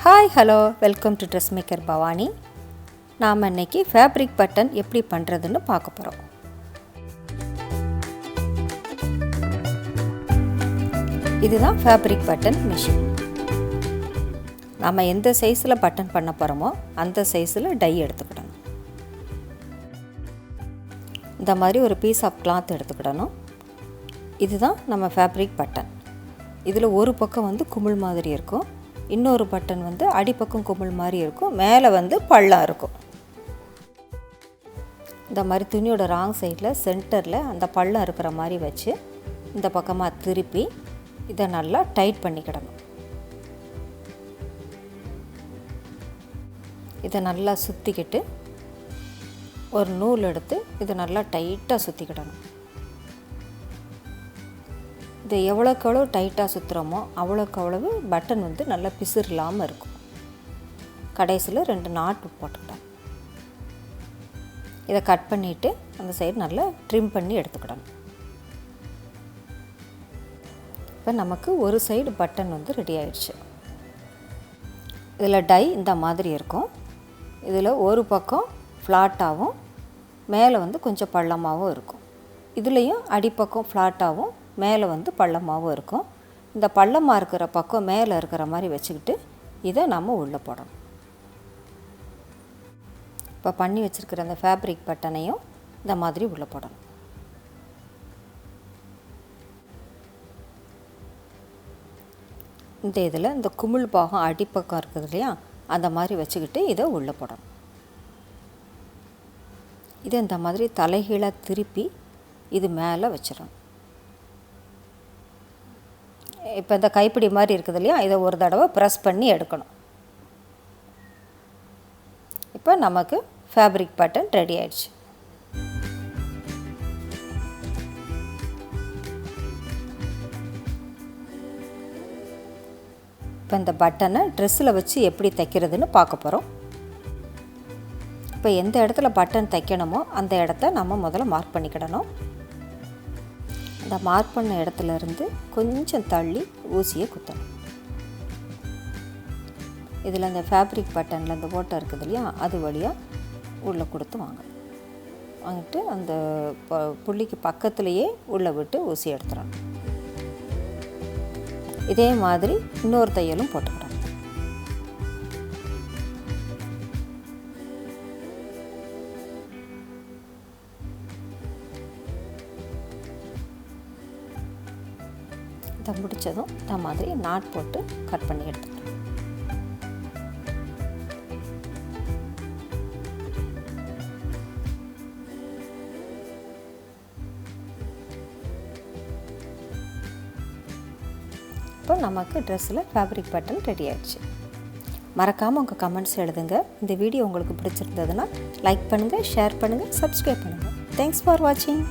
Hi hello welcome to Dressmaker Bavani. நாம் இன்னைக்கு fabric button எப்படி பண்ணுறதுன்னு பார்க்க போகிறோம். இதுதான் ஃபேப்ரிக் பட்டன் மிஷின். நாம் எந்த சைஸில் பட்டன் பண்ண போகிறோமோ அந்த சைஸில் டை எடுத்துக்கிடணும். இந்த மாதிரி ஒரு பீஸ் ஆஃப் கிளாத் எடுத்துக்கிடணும். இதுதான் நம்ம ஃபேப்ரிக் பட்டன். இதில் ஒரு பக்கம் வந்து குமிழ் மாதிரி இருக்கும், இன்னொரு பட்டன் வந்து அடிப்பக்கம் குமிழ் மாதிரி இருக்கும், மேலே வந்து பள்ளம் இருக்கும். இந்த மாதிரி துணியோட ராங் சைடில் சென்டரில் அந்த பள்ளம் இருக்கிற மாதிரி வச்சு இந்த பக்கமாக திருப்பி இதை நல்லா டைட் பண்ணிக்கிடணும். இதை நல்லா சுற்றிக்கிட்டு ஒரு நூல் எடுத்து இதை நல்லா டைட்டாக சுற்றிக்கிடணும். இதை எவ்வளோக்கு எவ்வளோ டைட்டாக சுற்றுறோமோ அவ்வளோக்கு அவ்வளவு பட்டன் வந்து நல்லா பிசுறு இல்லாமல் இருக்கும். கடைசியில் 2 நாட்டு போட்டுக்கிட்டோம். இதை கட் பண்ணிவிட்டு அந்த சைடு நல்லா ட்ரிம் பண்ணி எடுத்துக்கிடணும். இப்போ நமக்கு ஒரு சைடு பட்டன் வந்து ரெடி ஆயிடுச்சு. இதில் டை இந்த மாதிரி இருக்கும். இதில் ஒரு பக்கம் ஃப்ளாட்டாகவும் மேலே வந்து கொஞ்சம் பள்ளமாகவும் இருக்கும். இதுலேயும் அடிப்பக்கம் ஃப்ளாட்டாகவும் மேலே வந்து பள்ளமாகவும் இருக்கும். இந்த பள்ளமாக இருக்கிற பக்கம் மேலே இருக்கிற மாதிரி வச்சுக்கிட்டு இதை நம்ம உள்ளே போடணும். இப்போ பண்ணி வச்சுருக்கிற அந்த ஃபேப்ரிக் பட்டனையும் இந்த மாதிரி உள்ளே போடணும். இந்த இதில் இந்த குமிழ் பாகம் அடிப்பக்கம் இருக்குது இல்லையா, அந்த மாதிரி வச்சுக்கிட்டு இதை உள்ளே போடணும். இதை இந்த மாதிரி தலைகீழாக திருப்பி இது மேலே வச்சிடணும். இப்போ இந்த கைப்பிடி மாதிரி இருக்குது இல்லையா, இதை ஒரு தடவை ப்ரெஸ் பண்ணி எடுக்கணும். இப்போ நமக்கு ஃபேப்ரிக் பட்டன் ரெடி ஆயிடுச்சு. இப்போ இந்த பட்டனை ட்ரெஸ்ஸில் வச்சு எப்படி தைக்கிறதுன்னு பார்க்க போகிறோம். இப்போ எந்த இடத்துல பட்டன் தைக்கணுமோ அந்த இடத்த நம்ம முதல்ல மார்க் பண்ணிக்கிடணும். அந்த மார்க் பண்ண இடத்துல இருந்து கொஞ்சம் தள்ளி ஊசியை குத்தணும். இதில் அந்த ஃபேப்ரிக் பட்டனில் அந்த ஓட்டை இருக்குது இல்லையா, அது வழியாக உள்ளே கொடுத்து வாங்கிட்டு அந்த புள்ளிக்கு பக்கத்துலேயே உள்ளே விட்டு ஊசி எடுத்துடணும். இதே மாதிரி இன்னொரு தையலும் போட்டுக்கிடணும். இதை முடித்ததும் இந்த மாதிரி நாட் போட்டு கட் பண்ணி எடுத்துக்கலாம். இப்போ நமக்கு ட்ரெஸ்ஸில் ஃபேப்ரிக் பட்டன் ரெடி ஆயிடுச்சு. மறக்காமல் உங்கள் கமெண்ட்ஸ் எழுதுங்க. இந்த வீடியோ உங்களுக்கு பிடிச்சிருந்ததுன்னா லைக் பண்ணுங்கள், ஷேர் பண்ணுங்கள், சப்ஸ்கிரைப் பண்ணுங்கள். தேங்க்ஸ் ஃபார் வாட்சிங்.